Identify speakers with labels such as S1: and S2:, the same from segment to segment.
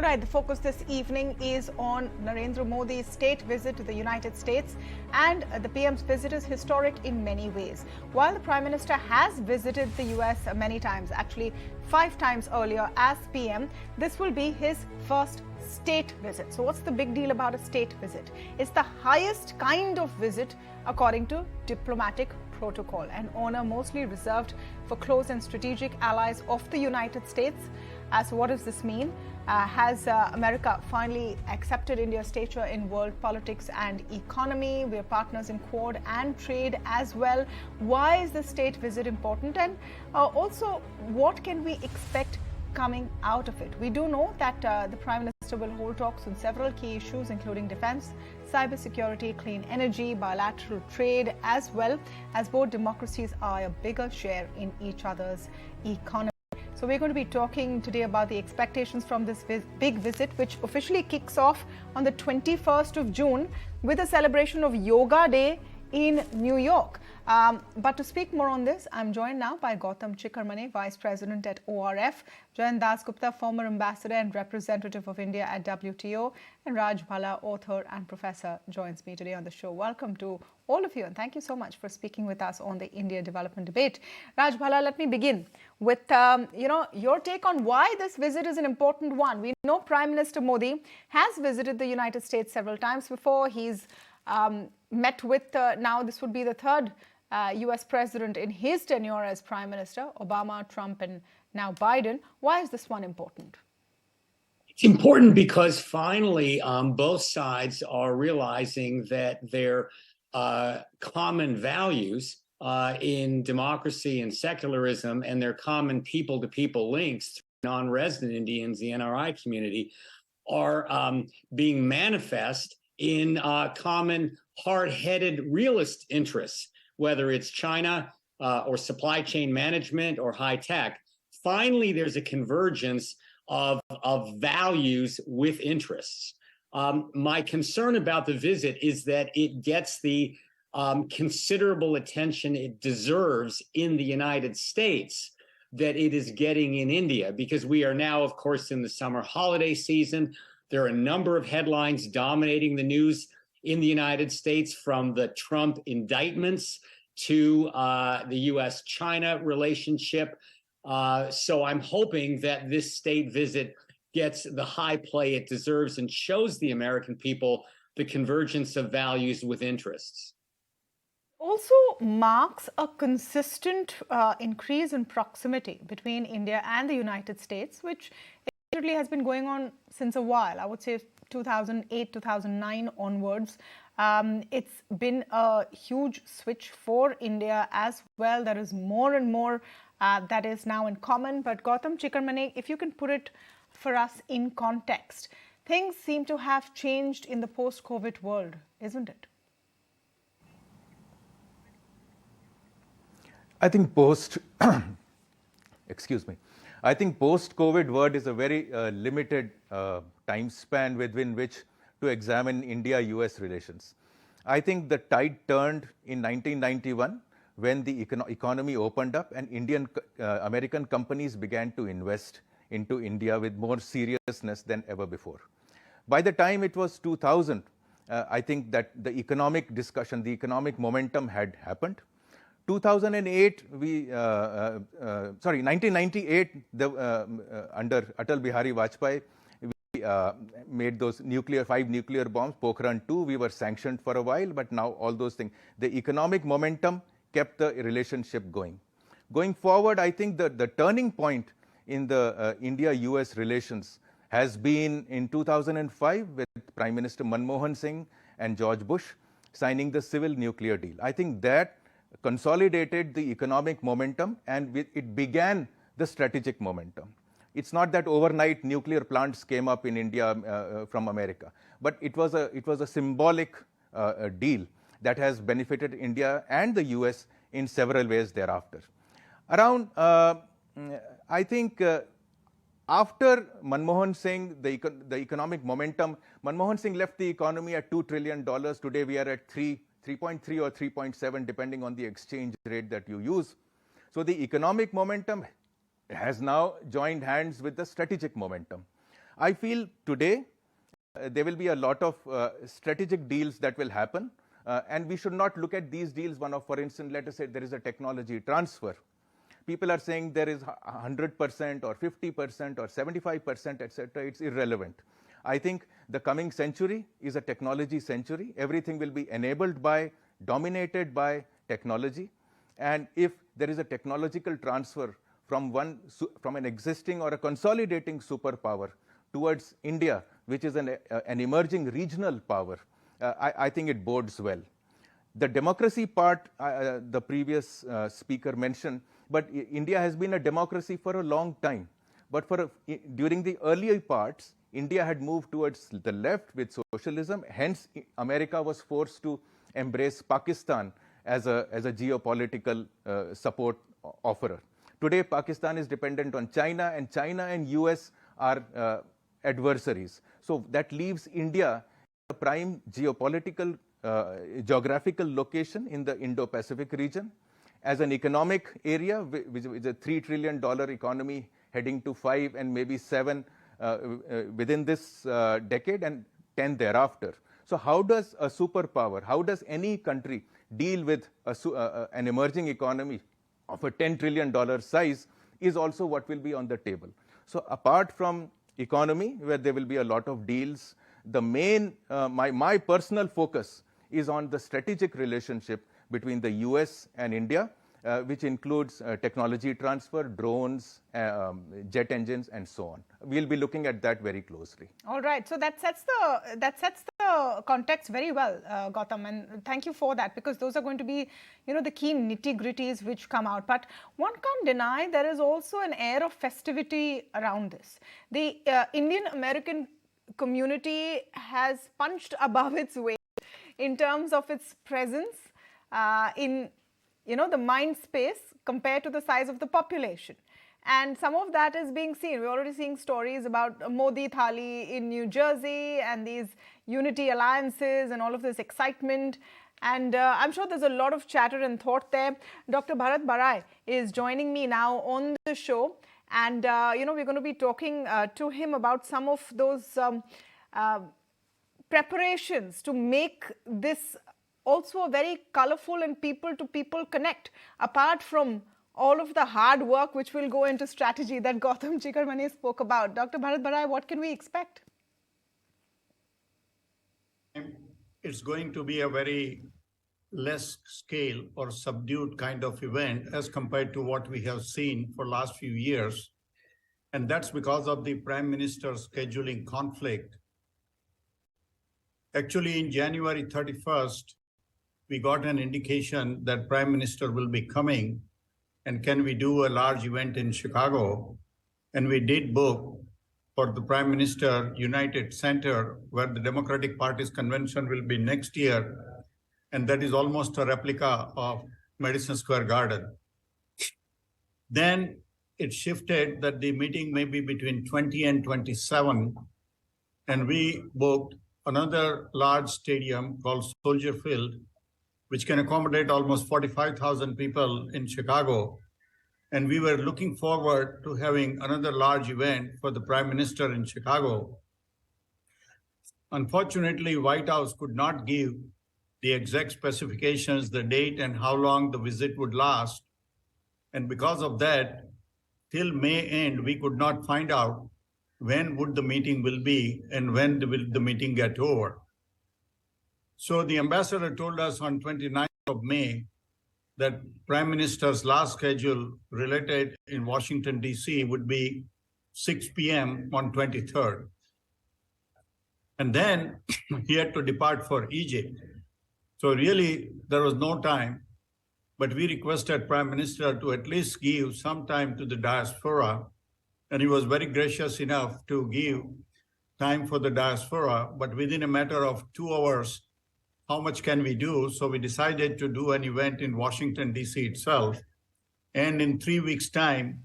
S1: All right, the focus this evening is on Narendra Modi's state visit to the United States, and the PM's visit is historic in many ways. While the Prime Minister has visited the US many times, actually 5 times earlier as PM, this will be his first state visit. So what's the big deal about a state visit? It's the highest kind of visit according to diplomatic protocol, an honor mostly reserved for close and strategic allies of the United States. So what does this mean? Has America finally accepted India's stature in world politics and economy? We are partners in Quad and trade as well. Why is the state visit important? And also, what can we expect coming out of it? We do know that the Prime Minister will hold talks on several key issues, including defense, cybersecurity, clean energy, bilateral trade, as well as both democracies are a bigger share in each other's economy. So we're going to be talking today about the expectations from this big visit, which officially kicks off on the 21st of June with a celebration of Yoga Day in New York. But to speak more on this, I'm joined now by Gautam Chikermane, Vice President at ORF, Jayant Dasgupta, former Ambassador and Representative of India at WTO, and Raj Bhala, author and professor, joins me today on the show. Welcome to all of you, and thank you so much for speaking with us on the India Development Debate. Raj Bhala, let me begin with your take on why this visit is an important one. We know Prime Minister Modi has visited the United States several times before. He's met with, now this would be the third US president in his tenure as Prime Minister, Obama, Trump, and now Biden. Why is this one important?
S2: It's important because finally both sides are realizing that their common values in democracy and secularism and their common people-to-people links to non-resident Indians, the NRI community, are being manifest in common hard-headed realist interests, whether it's China or supply chain management or high tech. Finally, there's a convergence of values with interests. My concern about the visit is that it gets the considerable attention it deserves in the United States that it is getting in India, because we are now, of course, in the summer holiday season. There are a number of headlines dominating the news in the United States, from the Trump indictments to the U.S.-China relationship. So I'm hoping that this state visit gets the high play it deserves and shows the American people the convergence of values with interests.
S1: Also marks a consistent increase in proximity between India and the United States, which actually has been going on since a while. I would say 2008, 2009 onwards. It's been a huge switch for India as well. There is more and more that is now in common. But Gautam Chikermane, if you can put it for us in context, things seem to have changed in the post-COVID world, isn't it?
S3: I think excuse me. I think post-COVID world is a very limited time span within which to examine India-US relations. I think the tide turned in 1991 when the economy opened up and American companies began to invest into India with more seriousness than ever before. By the time it was 2000, I think that the economic discussion, the economic momentum had happened. 2008, 1998, under Atal Bihari Vajpayee, we made those 5 nuclear bombs, Pokhran 2. We were sanctioned for a while, but now all those things. The economic momentum kept the relationship going. Going forward, I think the turning point in the India-US relations has been in 2005 with Prime Minister Manmohan Singh and George Bush signing the civil nuclear deal. I think that consolidated the economic momentum and it began the strategic momentum. It's not that overnight nuclear plants came up in India from America, but it was a symbolic deal that has benefited India and the US in several ways thereafter. Around, I think after Manmohan Singh, the economic momentum, Manmohan Singh left the economy at $2 trillion. Today we are at 3.3 or 3.7, depending on the exchange rate that you use. So the economic momentum has now joined hands with the strategic momentum. I feel today there will be a lot of strategic deals that will happen. And we should not look at these deals, for instance, let us say there is a technology transfer. People are saying there is 100% or 50% or 75%, etc. It's irrelevant. I think the coming century is a technology century. Everything will be enabled by, dominated by technology. And if there is a technological transfer from an existing or a consolidating superpower towards India, which is an emerging regional power, I think it bodes well. The democracy part, the previous speaker mentioned, but India has been a democracy for a long time. But during the earlier parts, India had moved towards the left with socialism. Hence, America was forced to embrace Pakistan as a geopolitical support offerer. Today, Pakistan is dependent on China, and China and US are adversaries. So that leaves India a prime geopolitical, geographical location in the Indo-Pacific region. As an economic area, which is a $3 trillion economy heading to 5 and maybe 7 within this decade and 10 thereafter. So how does a superpower, how does any country deal with an emerging economy of a $10 trillion size is also what will be on the table. So apart from economy, where there will be a lot of deals, the main, my personal focus is on the strategic relationship between the US and India, which includes technology transfer, drones, jet engines, and so on. We'll be looking at that very closely.
S1: All right. So that sets the context very well, Gautam, and thank you for that, because those are going to be, the key nitty-gritties which come out. But one can't deny there is also an air of festivity around this. The Indian-American community has punched above its weight in terms of its presence in the mind space compared to the size of the population. And some of that is being seen. We're already seeing stories about Modi Thali in New Jersey and these unity alliances and all of this excitement. And I'm sure there's a lot of chatter and thought there. Dr. Bharat Barai is joining me now on the show. And, we're going to be talking to him about some of those preparations to make this also a very colorful and people-to-people connect, apart from all of the hard work which will go into strategy that Gautam Chikermane spoke about. Dr. Bharat Barai, what can we expect?
S4: It's going to be a very less scale or subdued kind of event as compared to what we have seen for last few years. And that's because of the Prime Minister's scheduling conflict. Actually, in January 31st, we got an indication that Prime Minister will be coming and can we do a large event in Chicago? And we did book for the Prime Minister United Center, where the Democratic Party's convention will be next year. And that is almost a replica of Madison Square Garden. Then it shifted that the meeting may be between 20 and 27. And we booked another large stadium called Soldier Field, which can accommodate almost 45,000 people in Chicago. And we were looking forward to having another large event for the Prime Minister in Chicago. Unfortunately, White House could not give the exact specifications, the date, and how long the visit would last. And because of that, till May end, we could not find out when would the meeting will be and when will the meeting get over. So the ambassador told us on 29th of May that Prime Minister's last schedule related in Washington, D.C. would be 6 p.m. on 23rd. And then he had to depart for Egypt. So really, there was no time, but we requested Prime Minister to at least give some time to the diaspora. And he was very gracious enough to give time for the diaspora, but within a matter of 2 hours, how much can we do? So we decided to do an event in Washington, D.C. itself. And in 3 weeks' time,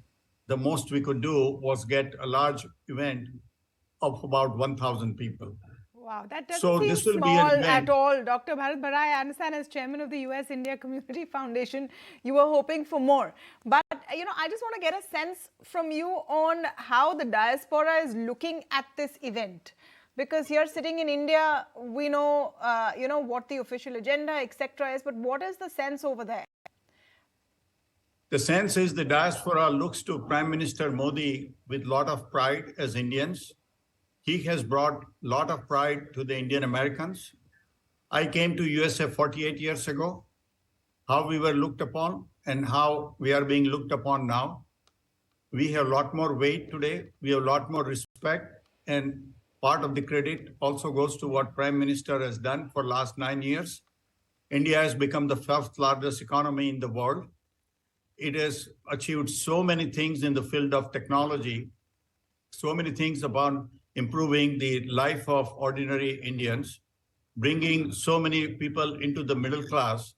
S4: the most we could do was get a large event of about 1,000 people.
S1: Wow, that doesn't seem small at all. Dr. Bharat Barai, I understand as chairman of the U.S.-India Community Foundation, you were hoping for more. But I just want to get a sense from you on how the diaspora is looking at this event. Because here sitting in India, we know, what the official agenda, etc. is, but what is the sense over there?
S4: The sense is the diaspora looks to Prime Minister Modi with a lot of pride as Indians. He has brought a lot of pride to the Indian Americans. I came to USA 48 years ago, how we were looked upon and how we are being looked upon now. We have a lot more weight today. We have a lot more respect, and part of the credit also goes to what Prime Minister has done for last 9 years. India has become the 5th largest economy in the world. It has achieved so many things in the field of technology, so many things about improving the life of ordinary Indians, bringing so many people into the middle class.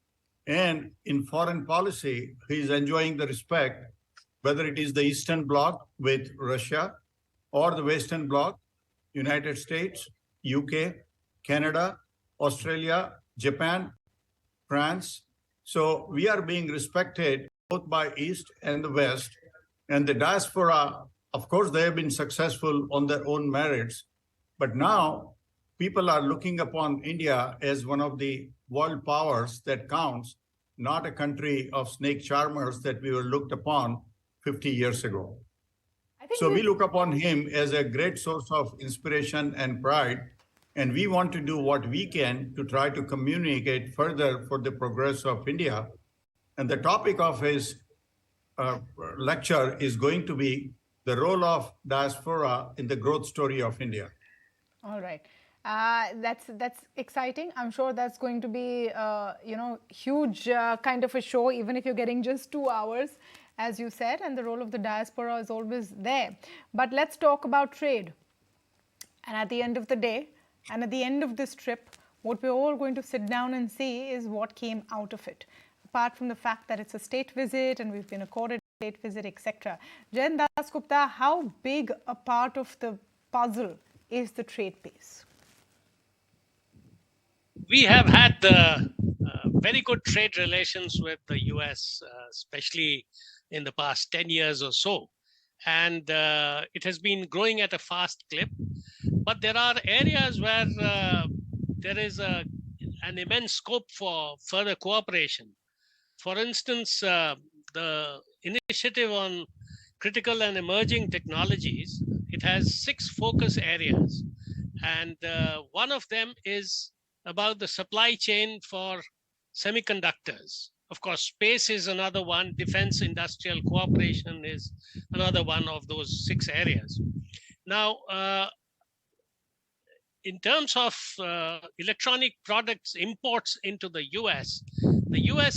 S4: And in foreign policy, he is enjoying the respect, whether it is the Eastern Bloc with Russia or the Western Bloc, United States, UK, Canada, Australia, Japan, France. So we are being respected both by East and the West. And the diaspora, of course, they have been successful on their own merits. But now people are looking upon India as one of the world powers that counts, not a country of snake charmers that we were looked upon 50 years ago. So we look upon him as a great source of inspiration and pride. And we want to do what we can to try to communicate further for the progress of India. And the topic of his lecture is going to be the role of diaspora in the growth story of India.
S1: All right. That's exciting. I'm sure that's going to be, huge kind of a show, even if you're getting just 2 hours, as you said, and the role of the diaspora is always there. But let's talk about trade. And at the end of the day, and at the end of this trip, what we're all going to sit down and see is what came out of it. Apart from the fact that it's a state visit and we've been accorded a state visit, etc. Jayant Dasgupta, how big a part of the puzzle is the trade piece?
S5: We have had very good trade relations with the US, especially in the past 10 years or so. And it has been growing at a fast clip. But there are areas where there is an immense scope for further cooperation. For instance, the initiative on critical and emerging technologies, it has 6 focus areas. And one of them is about the supply chain for semiconductors. Of course, space is another one. Defense industrial cooperation is another one of those 6 areas. Now, in terms of electronic products imports into the US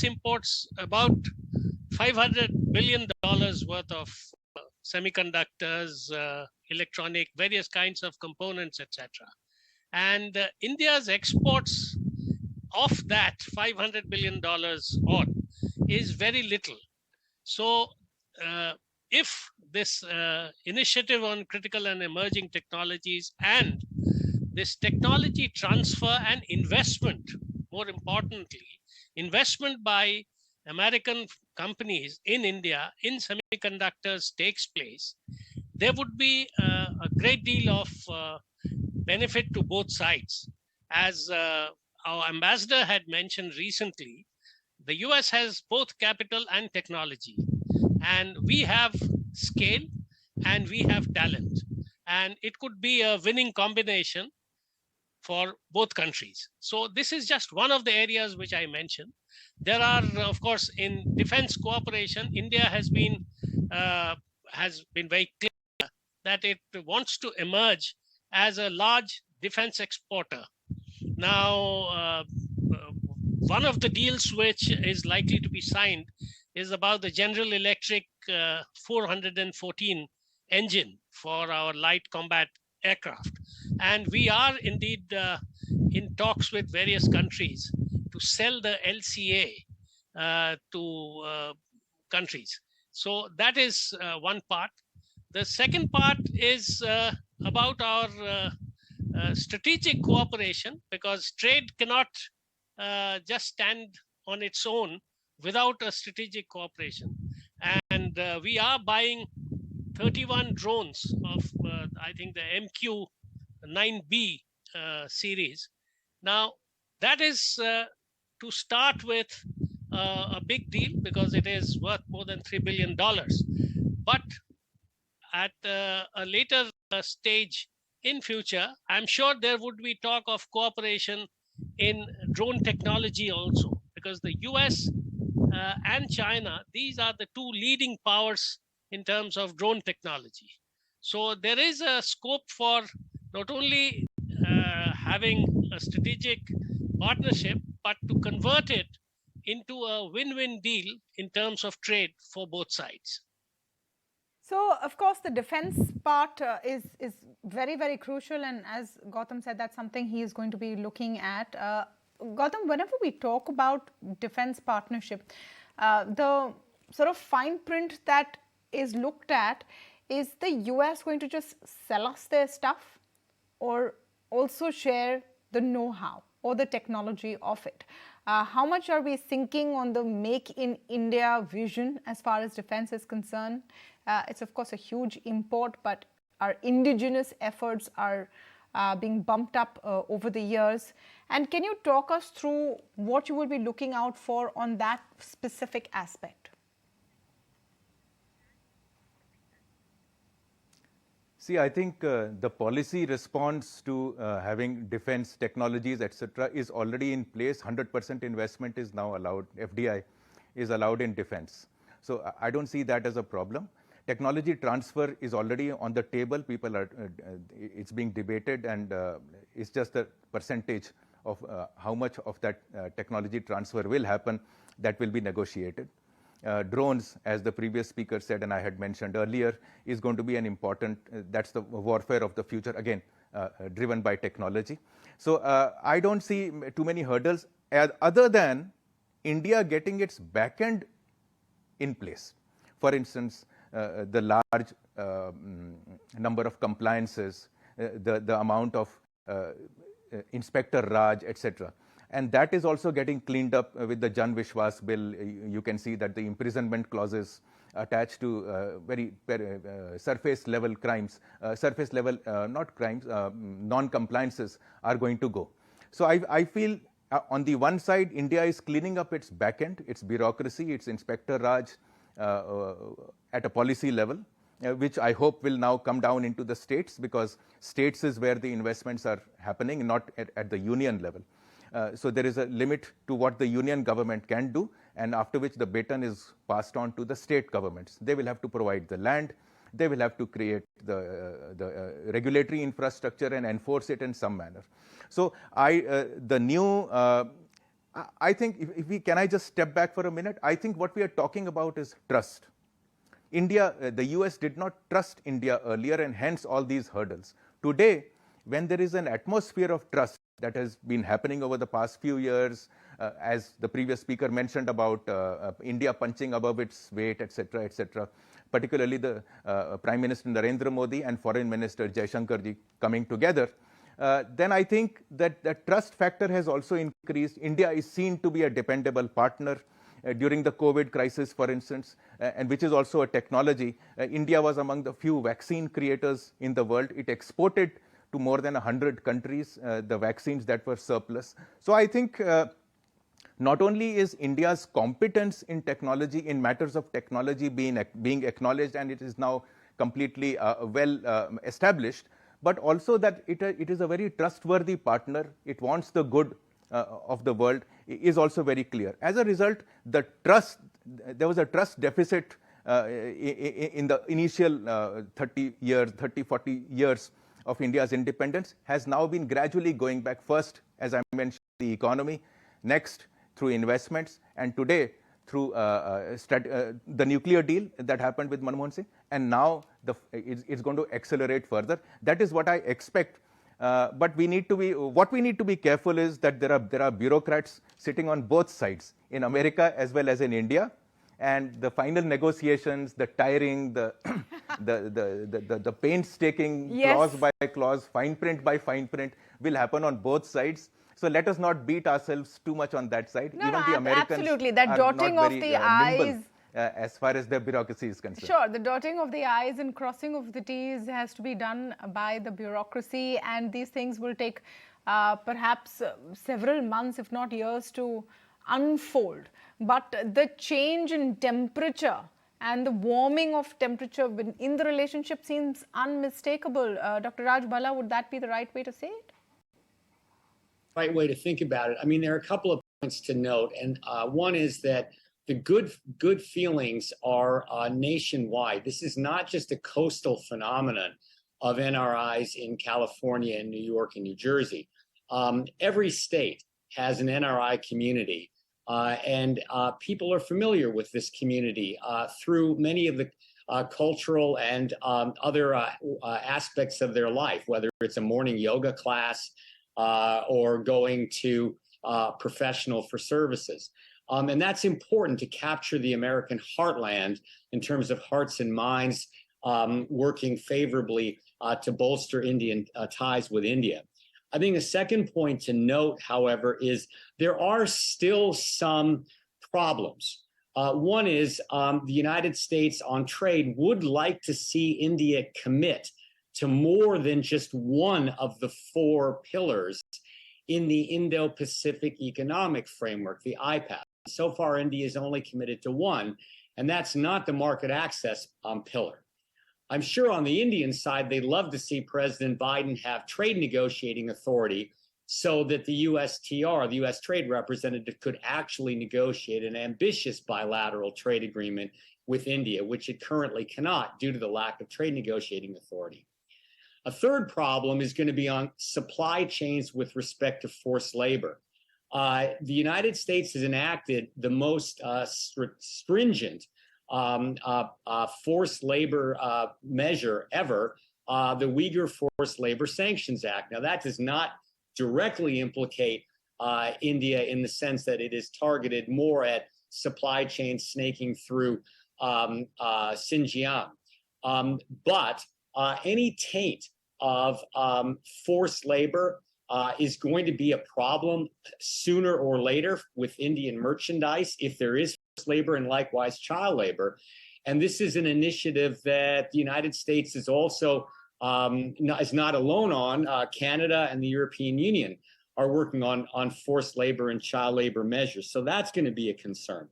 S5: imports about $500 billion worth of semiconductors, electronic, various kinds of components, etc. And India's exports of that $500 billion odd is very little. So if this initiative on critical and emerging technologies and this technology transfer and investment, more importantly, investment by American companies in India in semiconductors takes place, there would be a great deal of benefit to both sides. As our ambassador had mentioned recently, the US has both capital and technology, and we have scale and we have talent, and it could be a winning combination for both countries. So this is just one of the areas which I mentioned. There are, of course, in defense cooperation, India has been very clear that it wants to emerge as a large defense exporter. Now, one of the deals which is likely to be signed is about the General Electric 414 engine for our light combat aircraft. And we are indeed in talks with various countries to sell the LCA to countries. So that is one part. The second part is about our strategic cooperation, because trade cannot just stand on its own without a strategic cooperation. And And we are buying 31 drones of, I think, the MQ-9B series. Now, that is to start with a big deal because it is worth more than $3 billion. But at a later stage in future, I'm sure there would be talk of cooperation in drone technology also, because the US and China, these are the two leading powers in terms of drone technology. So there is a scope for not only having a strategic partnership, but to convert it into a win-win deal in terms of trade for both sides.
S1: So, of course, the defense part is very, very crucial. And as Gautam said, that's something he is going to be looking at. Gautam, whenever we talk about defense partnership, the sort of fine print that is looked at, is the US going to just sell us their stuff or also share the know-how or the technology of it? How much are we thinking on the Make in India vision as far as defense is concerned? It's of course a huge import, but our indigenous efforts are being bumped up over the years. And can you talk us through what you will be looking out for on that specific aspect?
S3: See, I think the policy response to having defense technologies, etc., is already in place. 100% investment is now allowed. FDI is allowed in defense. So I don't see that as a problem. Technology transfer is already on the table. People are, it's being debated, and it's just the percentage of how much of that technology transfer will happen that will be negotiated. Drones, as the previous speaker said, and I had mentioned earlier, is going to be an important, that's the warfare of the future, again, driven by technology. So I don't see too many hurdles other than India getting its backend in place. For instance, the large number of compliances, the amount of Inspector Raj, etc. And that is also getting cleaned up with the Jan Vishwas bill. You can see that the imprisonment clauses attached to very surface level crimes, surface level, not crimes, non-compliances are going to go. So I feel on the one side, India is cleaning up its backend, its bureaucracy, its Inspector Raj at a policy level, which I hope will now come down into the states, because states is where the investments are happening, not at the union level. So there is a limit to what the union government can do, and after which the baton is passed on to the state governments. They will have to provide the land, they will have to create the regulatory infrastructure and enforce it in some manner. So the new, I think if we, can I just step back for a minute? I think what we are talking about is trust. India, the US did not trust India earlier, and hence all these hurdles. Today, when there is an atmosphere of trust that has been happening over the past few years, as the previous speaker mentioned about India punching above its weight, etc., etc., particularly the Prime Minister Narendra Modi and Foreign Minister Jaishankarji coming together, then I think that the trust factor has also increased. India is seen to be a dependable partner. During the COVID crisis, for instance, and which is also a technology, India was among the few vaccine creators in the world. It exported to more than 100 countries the vaccines that were surplus. So I think not only is India's competence in technology, in matters of technology, being acknowledged, and it is now completely well established, but also that it is a very trustworthy partner. It wants the good of the world is also very clear. As a result, the trust, there was a trust deficit in the initial 30, 40 years of India's independence, has now been gradually going back. First, as I mentioned, the economy, next through investments, and today through the nuclear deal that happened with Manmohan Singh, and now it's going to accelerate further. That is what I expect. But we need to be, what we need to be careful is that there are bureaucrats sitting on both sides, in America as well as in India, and the final negotiations, the tiring, the painstaking, yes, clause by clause, fine print by fine print, will happen on both sides. So let us not beat ourselves too much on that side.
S1: No, even the Americans absolutely. That dotting of the I's
S3: as far as the bureaucracy is concerned.
S1: Sure, the dotting of the I's and crossing of the T's has to be done by the bureaucracy, and these things will take perhaps several months, if not years, to unfold. But the change in temperature and the warming of temperature in the relationship seems unmistakable. Dr. Raj Bhala, would that be the right way to say it?
S2: Right way to think about it. I mean, there are a couple of points to note, and one is that the good feelings are nationwide. This is not just a coastal phenomenon of NRIs in California and New York and New Jersey. Every state has an NRI community, and people are familiar with this community through many of the cultural and other aspects of their life, whether it's a morning yoga class or going to professional for services. And that's important to capture the American heartland in terms of hearts and minds working favorably to bolster Indian ties with India. I think the second point to note, however, is there are still some problems. One is the United States on trade would like to see India commit to more than just one of the four pillars in the Indo-Pacific Economic Framework, the IPAF. So far, India is only committed to one, and that's not the market access pillar. I'm sure on the Indian side, they'd love to see President Biden have trade negotiating authority so that the USTR, the U.S. Trade Representative, could actually negotiate an ambitious bilateral trade agreement with India, which it currently cannot due to the lack of trade negotiating authority. A third problem is going to be on supply chains with respect to forced labor. The United States has enacted the most stringent forced labor measure ever, the Uyghur Forced Labor Sanctions Act. Now, that does not directly implicate India in the sense that it is targeted more at supply chains snaking through Xinjiang. But any taint of forced labor is going to be a problem sooner or later with Indian merchandise if there is forced labor and likewise child labor. And this is an initiative that the United States is also is not alone on. Canada and the European Union are working on forced labor and child labor measures. So that's going to be a concern.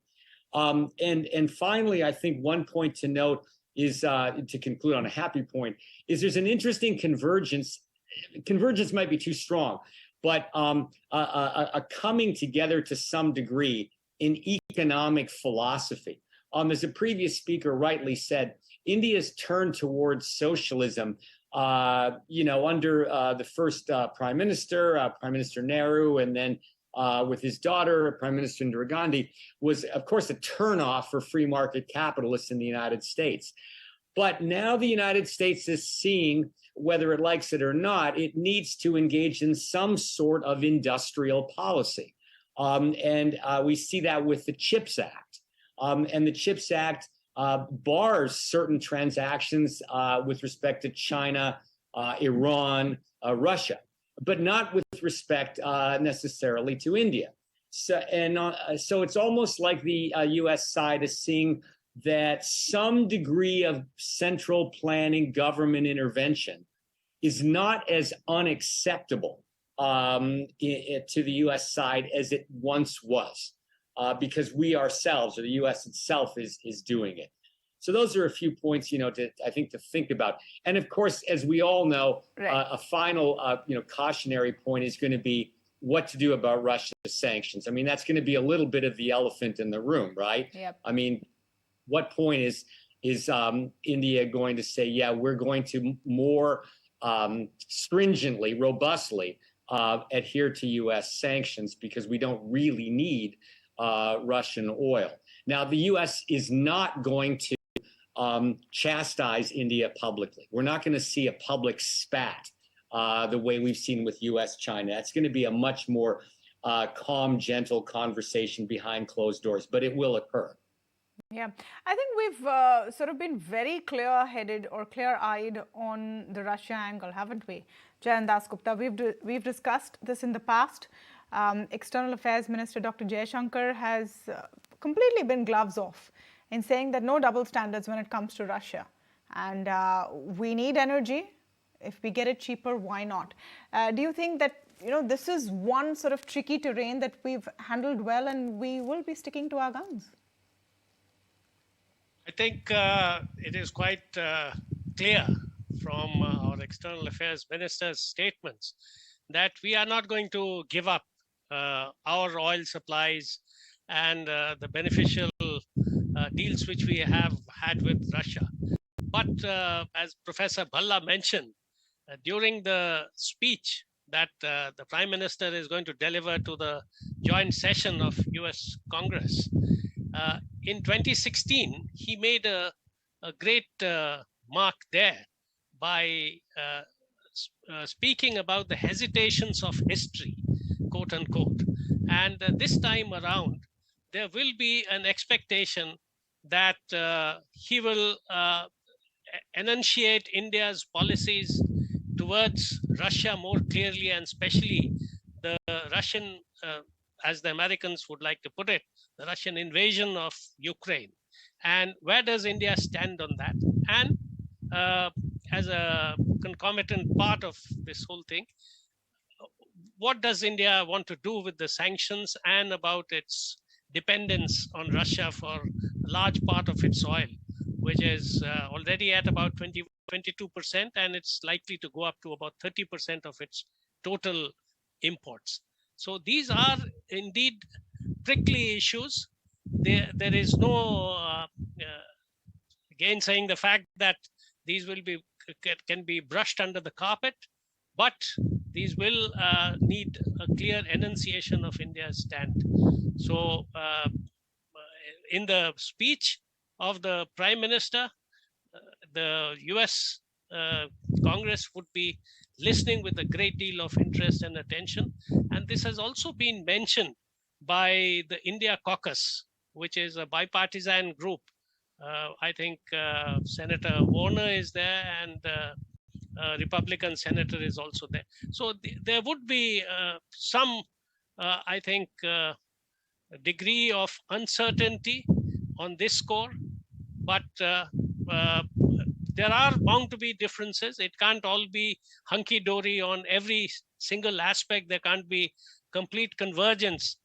S2: And finally, I think one point to note is, to conclude on a happy point, is there's an interesting convergence. Convergence might be too strong, but a coming together to some degree in economic philosophy. As a previous speaker rightly said, India's turn towards socialism, under the first Prime Minister Nehru, and then with his daughter, Prime Minister Indira Gandhi, was, of course, a turnoff for free market capitalists in the United States. But now the United States is seeing, whether it likes it or not, it needs to engage in some sort of industrial policy. And we see that with the CHIPS Act. And the CHIPS Act bars certain transactions with respect to China, Iran, Russia, but not with respect necessarily to India. So it's almost like the U.S. side is seeing that some degree of central planning government intervention is not as unacceptable to the U.S. side as it once was, because we ourselves, or the U.S. itself, is doing it. So those are a few points, to think about. And of course, as we all know, right, a final, cautionary point is going to be what to do about Russia's sanctions. I mean, that's going to be a little bit of the elephant in the room, right? Yep. I mean, what point is India going to say, yeah, we're going to more stringently, robustly adhere to U.S. sanctions because we don't really need Russian oil. Now, the U.S. is not going to chastise India publicly. We're not going to see a public spat the way we've seen with U.S.-China. That's going to be a much more calm, gentle conversation behind closed doors, but it will occur.
S1: Yeah, I think we've sort of been very clear-headed or clear-eyed on the Russia angle, haven't we? Jayant Dasgupta, we've discussed this in the past. External Affairs Minister Dr. Jaishankar has completely been gloves off in saying that no double standards when it comes to Russia. And we need energy. If we get it cheaper, why not? Do you think that this is one sort of tricky terrain that we've handled well and we will be sticking to our guns?
S5: I think it is quite clear from our external affairs minister's statements that we are not going to give up our oil supplies and the beneficial deals which we have had with Russia. But as Professor Bhala mentioned, during the speech that the Prime Minister is going to deliver to the joint session of US Congress, in 2016, he made a great mark there by speaking about the hesitations of history, quote unquote. And this time around, there will be an expectation that he will enunciate India's policies towards Russia more clearly, and especially the Russian, as the Americans would like to put it, the Russian invasion of Ukraine. And where does India stand on that? And as a concomitant part of this whole thing, what does India want to do with the sanctions and about its dependence on Russia for a large part of its oil, which is already at about 22%, and it's likely to go up to about 30% of its total imports. So these are indeed prickly issues. There is no gainsaying the fact that these can be brushed under the carpet, but these will need a clear enunciation of India's stand. So in the speech of the Prime Minister, the US Congress would be listening with a great deal of interest and attention. And this has also been mentioned by the India Caucus, which is a bipartisan group. I think Senator Warner is there, and Republican senator is also there. So there would be some, I think, degree of uncertainty on this score, but there are bound to be differences. It can't all be hunky-dory on every single aspect. There can't be complete convergence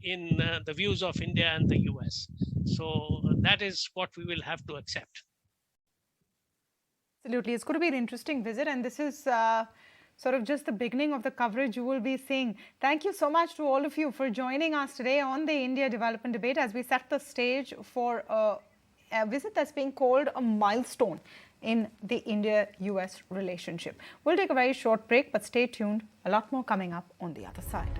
S5: in the views of India and the US. So that is what we will have to accept.
S1: Absolutely. It's going to be an interesting visit, and this is sort of just the beginning of the coverage you will be seeing. Thank you so much to all of you for joining us today on the India Development Debate as we set the stage for a visit that's being called a milestone in the India-US relationship. We'll take a very short break, but stay tuned. A lot more coming up on the other side.